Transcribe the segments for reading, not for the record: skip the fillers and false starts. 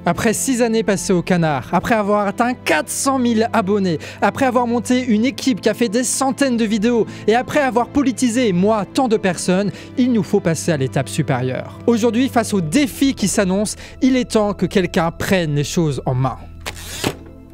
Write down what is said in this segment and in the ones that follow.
Après 6 années passées au Canard, après avoir atteint 400 000 abonnés, après avoir monté une équipe qui a fait des centaines de vidéos et après avoir politisé, moi, tant de personnes, il nous faut passer à l'étape supérieure. Aujourd'hui, face aux défis qui s'annoncent, il est temps que quelqu'un prenne les choses en main.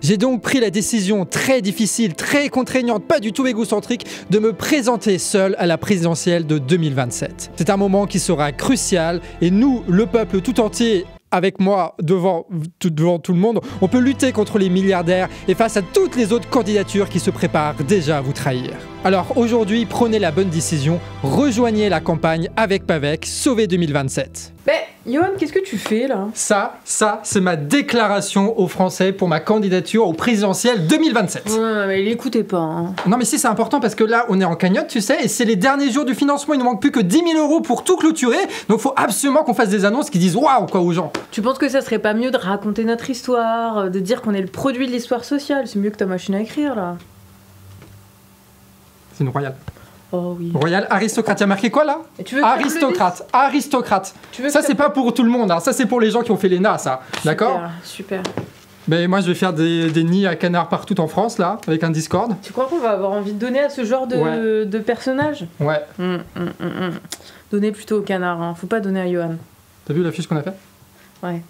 J'ai donc pris la décision très difficile, très contraignante, pas du tout égocentrique, de me présenter seul à la présidentielle de 2027. C'est un moment qui sera crucial et nous, le peuple tout entier, avec moi devant tout le monde, on peut lutter contre les milliardaires et face à toutes les autres candidatures qui se préparent déjà à vous trahir. Alors aujourd'hui, prenez la bonne décision, rejoignez la campagne avec Pavek, sauvez 2027. Mais Johan, qu'est-ce que tu fais là? Ça, c'est ma déclaration aux Français pour ma candidature au présidentiel 2027. Ouais, mais l'écoutez pas. Hein. Non mais si, c'est important parce que là, on est en cagnotte, tu sais, et c'est les derniers jours du financement, il ne manque plus que 10 000 € pour tout clôturer, donc il faut absolument qu'on fasse des annonces qui disent waouh quoi aux gens. Tu penses que ça serait pas mieux de raconter notre histoire, de dire qu'on est le produit de l'histoire sociale? C'est mieux que ta machine à écrire là. C'est une royale. Oh oui. Royal aristocrate, il y a marqué quoi là? Aristocrate, aristocrate. Ça c'est pas pour tout le monde, hein. Ça c'est pour les gens qui ont fait l'ENA, ça. D'accord? Super. Ben moi je vais faire des nids à canards partout en France là, avec un Discord. Tu crois qu'on va avoir envie de donner à ce genre de personnage? Ouais. Donner plutôt au canard, hein. Faut pas donner à Johan. T'as vu l'affiche qu'on a fait? Ouais.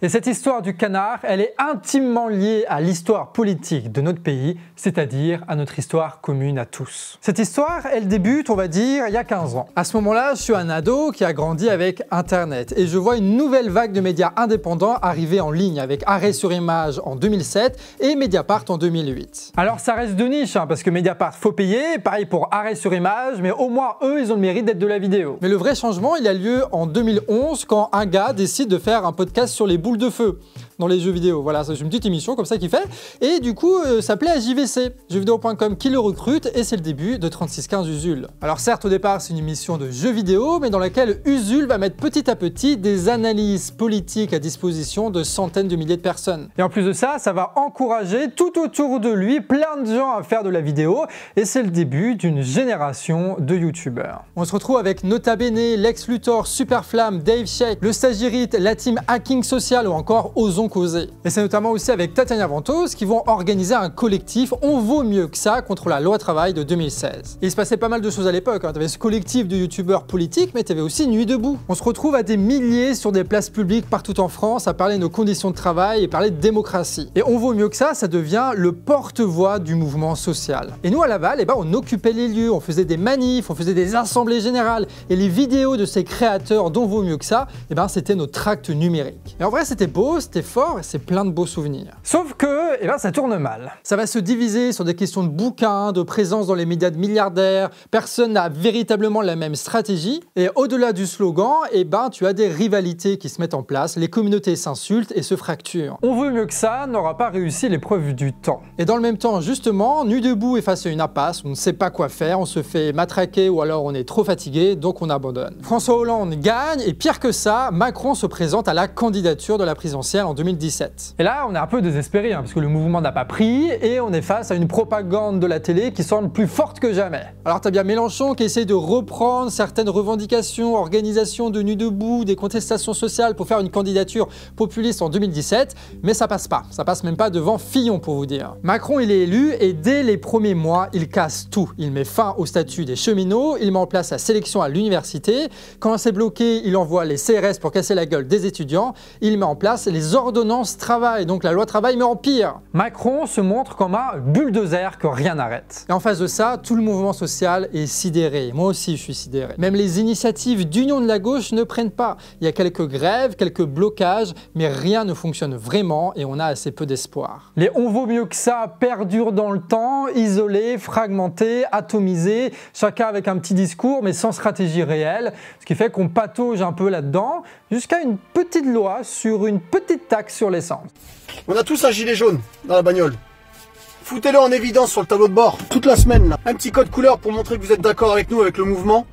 Et cette histoire du canard, elle est intimement liée à l'histoire politique de notre pays, c'est-à-dire à notre histoire commune à tous. Cette histoire, elle débute, on va dire, il y a 15 ans. À ce moment-là, je suis un ado qui a grandi avec Internet et je vois une nouvelle vague de médias indépendants arriver en ligne avec Arrêt sur Image en 2007 et Mediapart en 2008. Alors ça reste de niche, hein, parce que Mediapart faut payer, pareil pour Arrêt sur Image, mais au moins eux, ils ont le mérite d'être de la vidéo. Mais le vrai changement, il a lieu en 2011 quand un gars décide de faire un podcast sur les boules de feu dans les jeux vidéo. Voilà, c'est une petite émission comme ça qu'il fait. Et du coup, ça plaît à JVC, jeuxvideo.com, qui le recrute et c'est le début de 3615 Usul. Alors certes, au départ, c'est une émission de jeux vidéo, mais dans laquelle Usul va mettre petit à petit des analyses politiques à disposition de centaines de milliers de personnes. Et en plus de ça, ça va encourager tout autour de lui plein de gens à faire de la vidéo et c'est le début d'une génération de youtubeurs. On se retrouve avec Nota Bene, Lex Luthor, Superflamme, Dave Sheik, le Stagirite, la team Hacking Social ou encore Osons Causer. Et c'est notamment aussi avec Tatiana Ventos qui vont organiser un collectif On vaut mieux que ça contre la loi travail de 2016. Et il se passait pas mal de choses à l'époque, hein. T'avais ce collectif de youtubeurs politiques, mais t'avais aussi Nuit debout. On se retrouve à des milliers sur des places publiques partout en France à parler de nos conditions de travail et parler de démocratie. Et On vaut mieux que ça devient le porte-voix du mouvement social. Et nous à Laval, on occupait les lieux, on faisait des manifs, on faisait des assemblées générales et les vidéos de ces créateurs d'On vaut mieux que ça, c'était nos tracts numériques. Et en vrai, c'était beau, c'était fort et c'est plein de beaux souvenirs. Sauf que, ça tourne mal. Ça va se diviser sur des questions de bouquins, de présence dans les médias de milliardaires, personne n'a véritablement la même stratégie. Et au-delà du slogan, tu as des rivalités qui se mettent en place, les communautés s'insultent et se fracturent. On veut mieux que ça n'aura pas réussi l'épreuve du temps. Et dans le même temps, justement, Nuit debout est face à une impasse, on ne sait pas quoi faire, on se fait matraquer ou alors on est trop fatigué, donc on abandonne. François Hollande gagne et pire que ça, Macron se présente à la candidature de la présidentielle en 2017. Et là, on est un peu désespéré, parce que le mouvement n'a pas pris et on est face à une propagande de la télé qui semble plus forte que jamais. Alors t'as bien Mélenchon qui essaie de reprendre certaines revendications, organisations de Nuit debout, des contestations sociales pour faire une candidature populiste en 2017, mais ça passe pas. Ça passe même pas devant Fillon pour vous dire. Macron, il est élu et dès les premiers mois, il casse tout. Il met fin au statut des cheminots, il met en place la sélection à l'université. Quand c'est bloqué, il envoie les CRS pour casser la gueule des étudiants. Il met en place les ordonnances travail, donc la loi travail mais en pire. Macron se montre comme un bulldozer que rien n'arrête. Et en face de ça, tout le mouvement social est sidéré. Moi aussi je suis sidéré. Même les initiatives d'union de la gauche ne prennent pas. Il y a quelques grèves, quelques blocages, mais rien ne fonctionne vraiment et on a assez peu d'espoir. Les On vaut mieux que ça perdurent dans le temps, isolés, fragmentés, atomisés, chacun avec un petit discours mais sans stratégie réelle, ce qui fait qu'on patauge un peu là-dedans, jusqu'à une petite loi sur une petite taxe sur l'essence. On a tous un gilet jaune dans la bagnole. Foutez-le en évidence sur le tableau de bord toute la semaine là. Un petit code couleur pour montrer que vous êtes d'accord avec nous, avec le mouvement.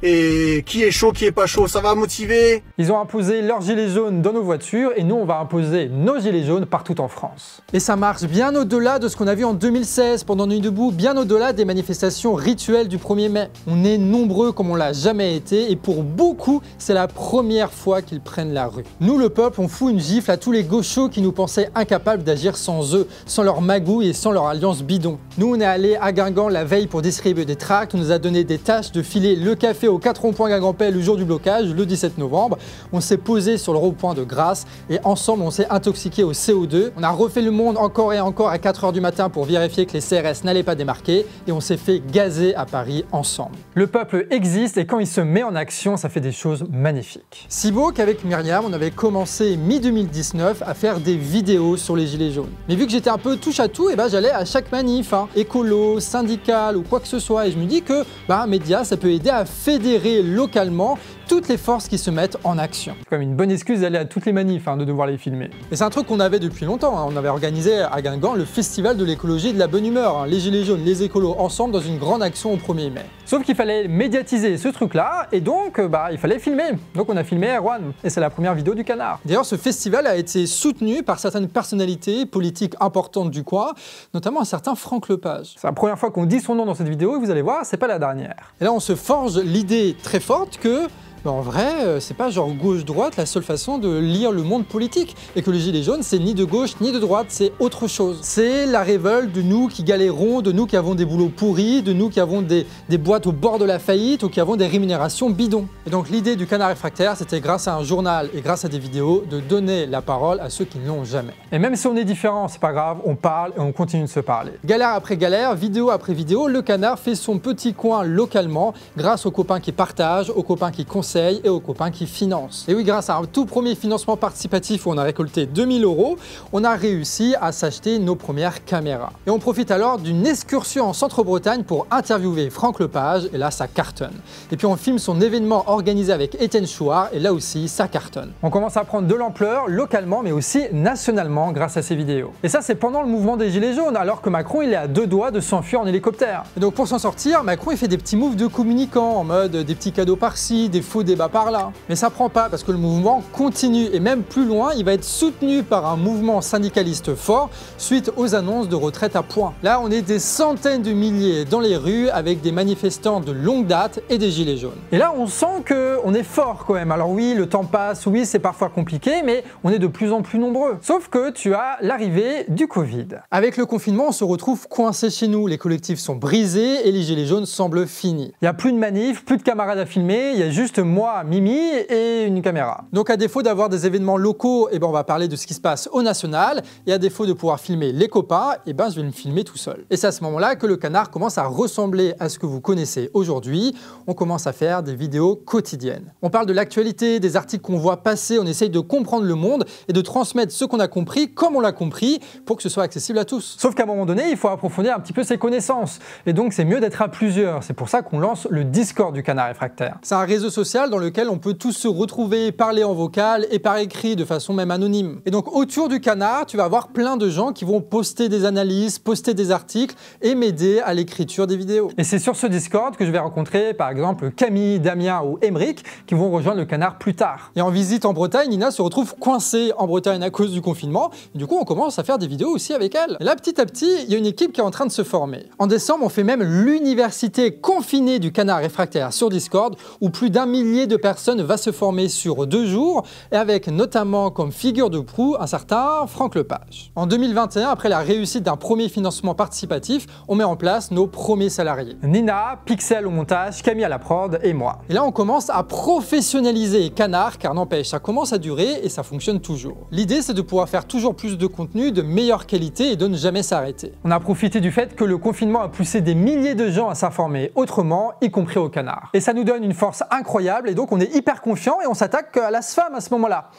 Et qui est chaud, qui est pas chaud, ça va motiver. Ils ont imposé leurs gilets jaunes dans nos voitures et nous on va imposer nos gilets jaunes partout en France. Et ça marche bien au-delà de ce qu'on a vu en 2016 pendant Nuit debout, bien au-delà des manifestations rituelles du 1er mai. On est nombreux comme on l'a jamais été et pour beaucoup c'est la première fois qu'ils prennent la rue. Nous le peuple on fout une gifle à tous les gauchos qui nous pensaient incapables d'agir sans eux, sans leur magouille et sans leur alliance bidon. Nous on est allé à Guingamp la veille pour distribuer des tracts, on nous a donné des tâches de filer le café aux 4 ronds-points Guingampais le jour du blocage, le 17 novembre. On s'est posé sur le rond-point de Grasse et ensemble on s'est intoxiqué au CO2. On a refait le monde encore et encore à 4 h du matin pour vérifier que les CRS n'allaient pas démarquer et on s'est fait gazer à Paris ensemble. Le peuple existe et quand il se met en action, ça fait des choses magnifiques. Si beau qu'avec Myriam, on avait commencé mi-2019 à faire des vidéos sur les gilets jaunes. Mais vu que j'étais un peu touche à tout, j'allais à chaque manif, écolo, syndical ou quoi que ce soit et je me dis que un média ça peut aider à fédérer localement toutes les forces qui se mettent en action. C'est quand même une bonne excuse d'aller à toutes les manifs, de devoir les filmer. Et c'est un truc qu'on avait depuis longtemps, on avait organisé à Guingamp le festival de l'écologie et de la bonne humeur, les gilets jaunes, les écolos ensemble dans une grande action au 1er mai. Sauf qu'il fallait médiatiser ce truc-là et donc il fallait filmer. Donc on a filmé Erwan et c'est la première vidéo du Canard. D'ailleurs ce festival a été soutenu par certaines personnalités politiques importantes du coin, notamment un certain Franck Lepage. C'est la première fois qu'on dit son nom dans cette vidéo et vous allez voir, c'est pas la dernière. Et là on se forge l'idée très forte que en vrai, c'est pas genre gauche-droite la seule façon de lire le monde politique. Et que les gilets jaunes, c'est ni de gauche ni de droite, c'est autre chose. C'est la révolte de nous qui galérons, de nous qui avons des boulots pourris, de nous qui avons des boîtes au bord de la faillite ou qui avons des rémunérations bidons. Et donc l'idée du Canard réfractaire, c'était grâce à un journal et grâce à des vidéos, de donner la parole à ceux qui ne l'ont jamais. Et même si on est différents, c'est pas grave, on parle et on continue de se parler. Galère après galère, vidéo après vidéo, le Canard fait son petit coin localement grâce aux copains qui partagent, aux copains qui conseillent et aux copains qui financent. Et oui, grâce à un tout premier financement participatif où on a récolté 2000 €, on a réussi à s'acheter nos premières caméras. Et on profite alors d'une excursion en Centre-Bretagne pour interviewer Franck Lepage, et là ça cartonne. Et puis on filme son événement organisé avec Étienne Chouard, et là aussi ça cartonne. On commence à prendre de l'ampleur localement mais aussi nationalement grâce à ces vidéos. Et ça c'est pendant le mouvement des Gilets jaunes, alors que Macron il est à 2 doigts de s'enfuir en hélicoptère. Et donc pour s'en sortir, Macron il fait des petits moves de communicants en mode des petits cadeaux par-ci, des faux débats par là. Mais ça prend pas parce que le mouvement continue et même plus loin, il va être soutenu par un mouvement syndicaliste fort suite aux annonces de retraite à points. Là, on est des centaines de milliers dans les rues avec des manifestants de longue date et des gilets jaunes. Et là, on sent qu'on est fort quand même. Alors oui, le temps passe, oui, c'est parfois compliqué, mais on est de plus en plus nombreux. Sauf que tu as l'arrivée du Covid. Avec le confinement, on se retrouve coincé chez nous. Les collectifs sont brisés et les gilets jaunes semblent finis. Il n'y a plus de manifs, plus de camarades à filmer, il y a juste moi, Mimi et une caméra. Donc à défaut d'avoir des événements locaux, on va parler de ce qui se passe au national, et à défaut de pouvoir filmer les copains, je vais me filmer tout seul. Et c'est à ce moment-là que le Canard commence à ressembler à ce que vous connaissez aujourd'hui. On commence à faire des vidéos quotidiennes. On parle de l'actualité, des articles qu'on voit passer, on essaye de comprendre le monde et de transmettre ce qu'on a compris comme on l'a compris pour que ce soit accessible à tous. Sauf qu'à un moment donné, il faut approfondir un petit peu ses connaissances. Et donc c'est mieux d'être à plusieurs. C'est pour ça qu'on lance le Discord du Canard réfractaire. C'est un réseau social dans lequel on peut tous se retrouver, parler en vocal et par écrit de façon même anonyme. Et donc autour du Canard, tu vas avoir plein de gens qui vont poster des analyses, poster des articles et m'aider à l'écriture des vidéos. Et c'est sur ce Discord que je vais rencontrer par exemple Camille, Damien ou Émeric qui vont rejoindre le Canard plus tard. Et en visite en Bretagne, Nina se retrouve coincée en Bretagne à cause du confinement. Et du coup, on commence à faire des vidéos aussi avec elle. Et là, petit à petit, il y a une équipe qui est en train de se former. En décembre, on fait même l'université confinée du Canard réfractaire sur Discord où plus d'1 millier de personnes va se former sur 2 jours et avec notamment comme figure de proue un certain Franck Lepage. En 2021, après la réussite d'un premier financement participatif, on met en place nos premiers salariés. Nina, Pixel au montage, Camille à la prod et moi. Et là, on commence à professionnaliser Canard car n'empêche, ça commence à durer et ça fonctionne toujours. L'idée, c'est de pouvoir faire toujours plus de contenu de meilleure qualité et de ne jamais s'arrêter. On a profité du fait que le confinement a poussé des milliers de gens à s'informer autrement, y compris au Canard. Et ça nous donne une force incroyable et donc on est hyper confiant et on s'attaque à la SFAM à ce moment-là.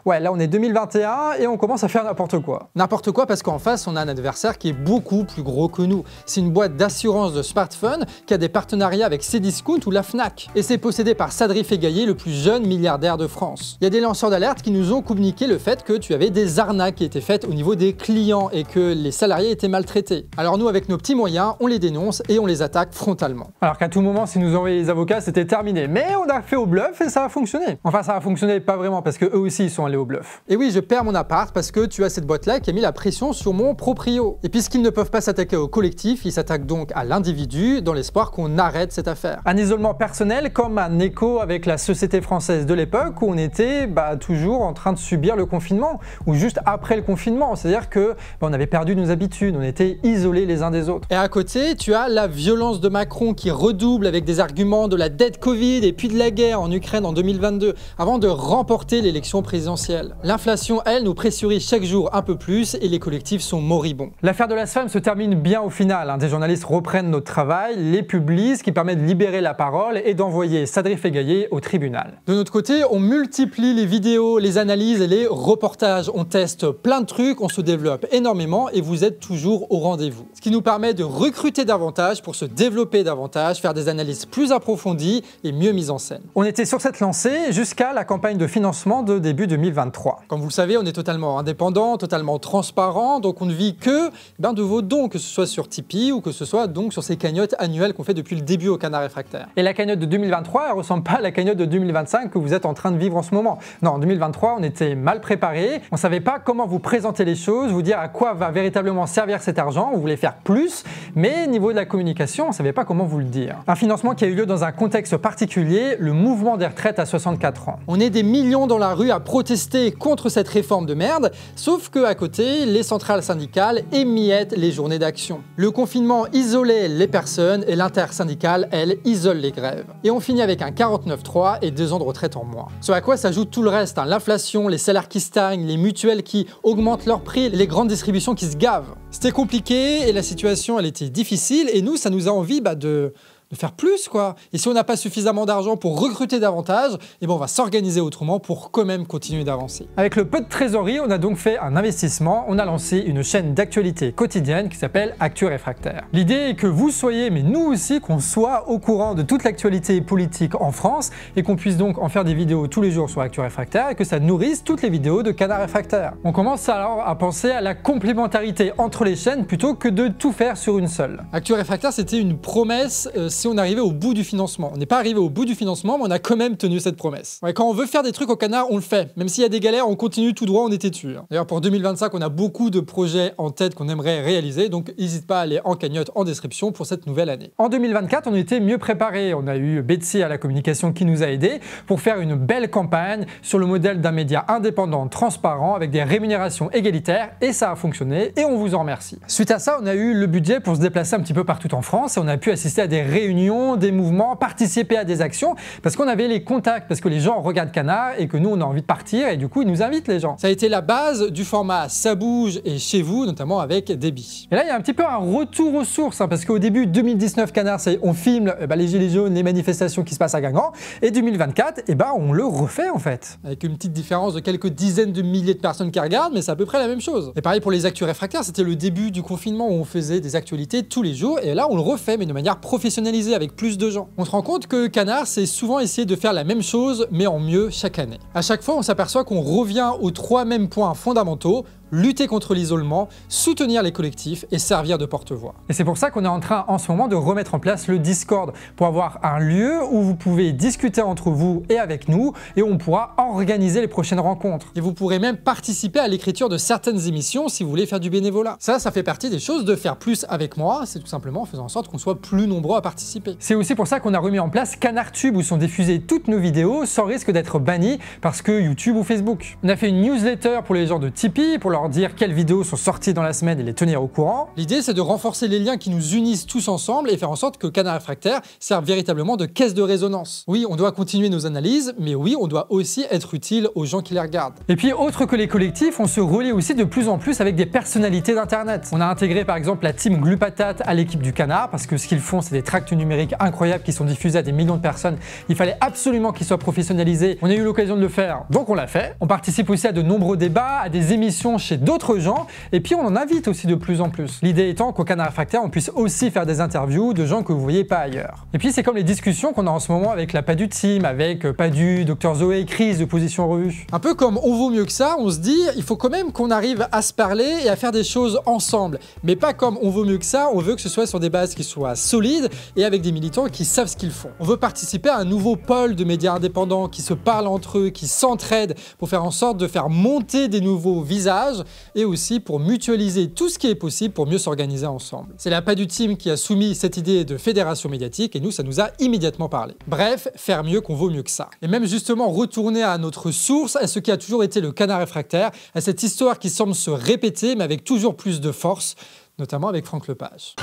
Ouais, là on est 2021 et on commence à faire n'importe quoi. N'importe quoi parce qu'en face on a un adversaire qui est beaucoup plus gros que nous. C'est une boîte d'assurance de smartphones qui a des partenariats avec Cdiscount ou la Fnac. Et c'est possédé par Sadri Fegaï, le plus jeune milliardaire de France. Il y a des lanceurs d'alerte qui nous ont communiqué le fait que tu avais des arnaques qui étaient faites au niveau des clients et que les salariés étaient maltraités. Alors nous, avec nos petits moyens, on les dénonce et on les attaque frontalement. Alors qu'à tout moment, si nous envoyaient les avocats, c'était terminé. Mais on a fait au bluff et ça a fonctionné. Enfin, ça a fonctionné pas vraiment parce que eux aussi, ils sont allés au bluff. Et oui, je perds mon appart parce que tu as cette boîte-là qui a mis la pression sur mon proprio. Et puisqu'ils ne peuvent pas s'attaquer au collectif, ils s'attaquent donc à l'individu dans l'espoir qu'on arrête cette affaire. Un isolement personnel comme un écho avec la société française de l'époque où on était toujours en train de subir le confinement ou juste après le confinement. C'est-à-dire que on avait perdu nos habitudes, on était isolés les uns des autres. Et à côté, tu as la violence de Macron qui redouble avec des arguments de la dette Covid et puis de la guerre en Ukraine en 2022 avant de remporter l'élection présidentielle. L'inflation, elle, nous pressurise chaque jour un peu plus et les collectifs sont moribonds. L'affaire de la SFAM se termine bien au final. Des journalistes reprennent notre travail, les publient, ce qui permet de libérer la parole et d'envoyer Sadri Fegaï au tribunal. De notre côté, on multiplie les vidéos, les analyses et les reportages. On teste plein de trucs, on se développe énormément et vous êtes toujours au rendez-vous. Ce qui nous permet de recruter davantage pour se développer davantage, faire des analyses plus approfondies et mieux mises en scène. On était sur cette lancée jusqu'à la campagne de financement de début 2023. Comme vous le savez, on est totalement indépendant, totalement transparent, donc on ne vit que de vos dons, que ce soit sur Tipeee ou que ce soit donc sur ces cagnottes annuelles qu'on fait depuis le début au Canard Réfractaire. Et la cagnotte de 2023, elle ressemble pas à la cagnotte de 2025 que vous êtes en train de vivre en ce moment. Non, en 2023, on était mal préparé, on savait pas comment vous présenter les choses, vous dire à quoi va véritablement servir cet argent, on voulait faire plus, mais niveau de la communication, on savait pas comment vous le dire. Un financement qui a eu lieu dans un contexte particulier, le mouvement des retraites à 64 ans. On est des millions dans la rue à protester contre cette réforme de merde, sauf que à côté, les centrales syndicales émiettent les journées d'action. Le confinement isolait les personnes et l'intersyndicale, elle, isole les grèves. Et on finit avec un 49.3 et 2 ans de retraite en moins. Ce à quoi s'ajoute tout le reste, l'inflation, les salaires qui stagnent, les mutuelles qui augmentent leurs prix, les grandes distributions qui se gavent. C'était compliqué et la situation, elle était difficile et nous, ça nous a envie de faire plus, quoi. Et si on n'a pas suffisamment d'argent pour recruter davantage, on va s'organiser autrement pour quand même continuer d'avancer. Avec le peu de trésorerie, on a donc fait un investissement, on a lancé une chaîne d'actualité quotidienne qui s'appelle Actu Réfractaire. L'idée est que vous soyez, mais nous aussi, qu'on soit au courant de toute l'actualité politique en France et qu'on puisse donc en faire des vidéos tous les jours sur Actu Réfractaire et que ça nourrisse toutes les vidéos de Canard Réfractaire. On commence alors à penser à la complémentarité entre les chaînes plutôt que de tout faire sur une seule. Actu Réfractaire, c'était une promesse si on arrivait au bout du financement. On n'est pas arrivé au bout du financement, mais on a quand même tenu cette promesse. Ouais, quand on veut faire des trucs au Canard, on le fait. Même s'il y a des galères, on continue tout droit, on est têtu. D'ailleurs, pour 2025, on a beaucoup de projets en tête qu'on aimerait réaliser, donc n'hésite pas à aller en cagnotte en description pour cette nouvelle année. En 2024, on était mieux préparés. On a eu Betsy à la communication qui nous a aidés pour faire une belle campagne sur le modèle d'un média indépendant, transparent, avec des rémunérations égalitaires, et ça a fonctionné, et on vous en remercie. Suite à ça, on a eu le budget pour se déplacer un petit peu partout en France, et on a pu assister à des réunions, des mouvements, participer à des actions, parce qu'on avait les contacts, parce que les gens regardent Canard et que nous on a envie de partir et du coup ils nous invitent les gens. Ça a été la base du format Ça bouge et chez vous, notamment avec Déby. Et là il y a un petit peu un retour aux sources, parce qu'au début 2019 Canard, on filme les gilets jaunes, les manifestations qui se passent à Guingamp, et 2024 on le refait en fait. Avec une petite différence de quelques dizaines de milliers de personnes qui regardent, mais c'est à peu près la même chose. Et pareil pour les Actu Réfractaires, c'était le début du confinement où on faisait des actualités tous les jours, et là on le refait mais de manière professionnalisée avec plus de gens. On se rend compte que Canard, c'est souvent essayer de faire la même chose, mais en mieux chaque année. À chaque fois, on s'aperçoit qu'on revient aux 3 mêmes points fondamentaux: lutter contre l'isolement, soutenir les collectifs et servir de porte-voix. Et c'est pour ça qu'on est en train en ce moment de remettre en place le Discord, pour avoir un lieu où vous pouvez discuter entre vous et avec nous, et où on pourra organiser les prochaines rencontres. Et vous pourrez même participer à l'écriture de certaines émissions si vous voulez faire du bénévolat. Ça fait partie des choses de faire plus avec moi, c'est tout simplement en faisant en sorte qu'on soit plus nombreux à participer. C'est aussi pour ça qu'on a remis en place CanardTube, où sont diffusées toutes nos vidéos sans risque d'être bannies parce que YouTube ou Facebook. On a fait une newsletter pour les gens de Tipeee, pour leur leur dire quelles vidéos sont sorties dans la semaine et les tenir au courant. L'idée, c'est de renforcer les liens qui nous unissent tous ensemble et faire en sorte que Canard Réfractaire serve véritablement de caisse de résonance. Oui, on doit continuer nos analyses, mais oui, on doit aussi être utile aux gens qui les regardent. Et puis, autre que les collectifs, on se relie aussi de plus en plus avec des personnalités d'Internet. On a intégré par exemple la team Glupatate à l'équipe du Canard, parce que ce qu'ils font, c'est des tracts numériques incroyables qui sont diffusés à des millions de personnes. Il fallait absolument qu'ils soient professionnalisés. On a eu l'occasion de le faire, donc on l'a fait. On participe aussi à de nombreux débats, à des émissions chez d'autres gens, et puis on en invite aussi de plus en plus. L'idée étant qu'au Canard Réfractaire, on puisse aussi faire des interviews de gens que vous voyez pas ailleurs. Et puis c'est comme les discussions qu'on a en ce moment avec la Padu Team, avec Padu, Dr Zoé, Chris de Position Revue. Un peu comme on vaut mieux que ça, on se dit il faut quand même qu'on arrive à se parler et à faire des choses ensemble. Mais pas comme on vaut mieux que ça, on veut que ce soit sur des bases qui soient solides et avec des militants qui savent ce qu'ils font. On veut participer à un nouveau pôle de médias indépendants qui se parlent entre eux, qui s'entraident pour faire en sorte de faire monter des nouveaux visages et aussi pour mutualiser tout ce qui est possible pour mieux s'organiser ensemble. C'est la Padu Team qui a soumis cette idée de fédération médiatique et nous, ça nous a immédiatement parlé. Bref, faire mieux qu'on vaut mieux que ça. Et même justement retourner à notre source, à ce qui a toujours été le Canard Réfractaire, à cette histoire qui semble se répéter mais avec toujours plus de force, notamment avec Franck Lepage.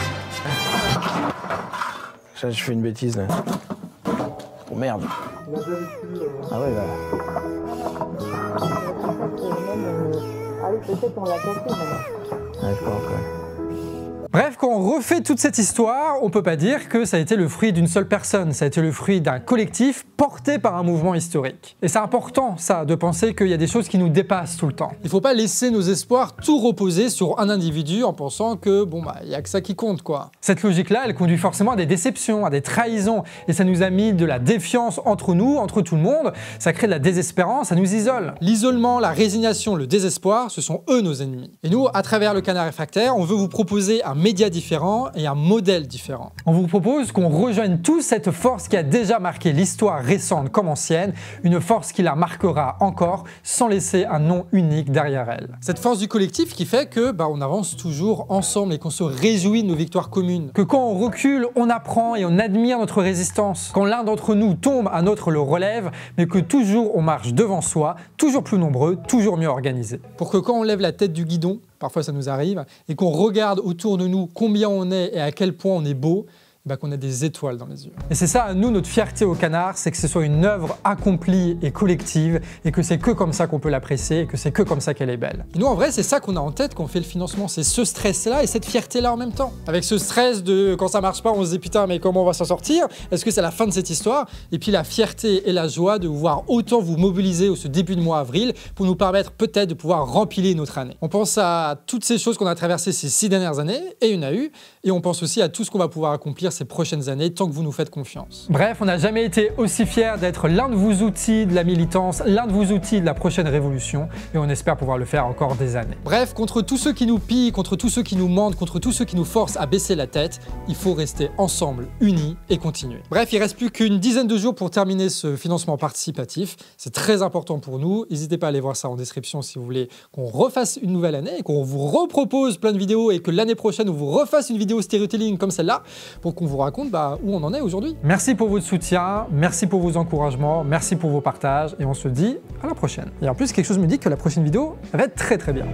Je fais une bêtise là. Oh merde. Ah ouais, Allez, peut-être on l'a cassé maintenant. Ouais, je crois, ouais. Bref, quand on refait toute cette histoire, on peut pas dire que ça a été le fruit d'une seule personne, ça a été le fruit d'un collectif porté par un mouvement historique. Et c'est important, ça, de penser qu'il y a des choses qui nous dépassent tout le temps. Il faut pas laisser nos espoirs tout reposer sur un individu en pensant que, bon bah, il y a que ça qui compte, quoi. Cette logique-là, elle conduit forcément à des déceptions, à des trahisons, et ça nous a mis de la défiance entre nous, entre tout le monde, ça crée de la désespérance, ça nous isole. L'isolement, la résignation, le désespoir, ce sont eux nos ennemis. Et nous, à travers le Canard Réfractaire, on veut vous proposer un média différent et un modèle différent. On vous propose qu'on rejoigne tous cette force qui a déjà marqué l'histoire récente comme ancienne, une force qui la marquera encore sans laisser un nom unique derrière elle. Cette force du collectif qui fait que on avance toujours ensemble et qu'on se réjouit de nos victoires communes. Que quand on recule, on apprend et on admire notre résistance. Quand l'un d'entre nous tombe, un autre le relève, mais que toujours on marche devant soi, toujours plus nombreux, toujours mieux organisés. Pour que quand on lève la tête du guidon, parfois ça nous arrive, et qu'on regarde autour de nous combien on est et à quel point on est beau, qu'on a des étoiles dans les yeux. Et c'est ça, nous, notre fierté au Canard, c'est que ce soit une œuvre accomplie et collective, et que c'est que comme ça qu'on peut l'apprécier, et que c'est que comme ça qu'elle est belle. Et nous, en vrai, c'est ça qu'on a en tête quand on fait le financement, c'est ce stress-là et cette fierté-là en même temps. Avec ce stress de quand ça marche pas, on se dit putain, mais comment on va s'en sortir? Est-ce que c'est la fin de cette histoire? Et puis la fierté et la joie de voir autant vous mobiliser au ce début de mois avril pour nous permettre peut-être de pouvoir rempiler notre année. On pense à toutes ces choses qu'on a traversées ces 6 dernières années, et il y en a eu, et on pense aussi à tout ce qu'on va pouvoir accomplir ces prochaines années tant que vous nous faites confiance. Bref, on n'a jamais été aussi fiers d'être l'un de vos outils de la militance, l'un de vos outils de la prochaine révolution, et on espère pouvoir le faire encore des années. Bref, contre tous ceux qui nous pillent, contre tous ceux qui nous mentent, contre tous ceux qui nous forcent à baisser la tête, il faut rester ensemble, unis et continuer. Bref, il reste plus qu'une dizaine de jours pour terminer ce financement participatif. C'est très important pour nous. N'hésitez pas à aller voir ça en description si vous voulez qu'on refasse une nouvelle année, qu'on vous repropose plein de vidéos et que l'année prochaine on vous refasse une vidéo storytelling comme celle-là pour qu'on vous raconte où on en est aujourd'hui. Merci pour votre soutien, merci pour vos encouragements, merci pour vos partages et on se dit à la prochaine. Et en plus, quelque chose me dit que la prochaine vidéo va être très très bien.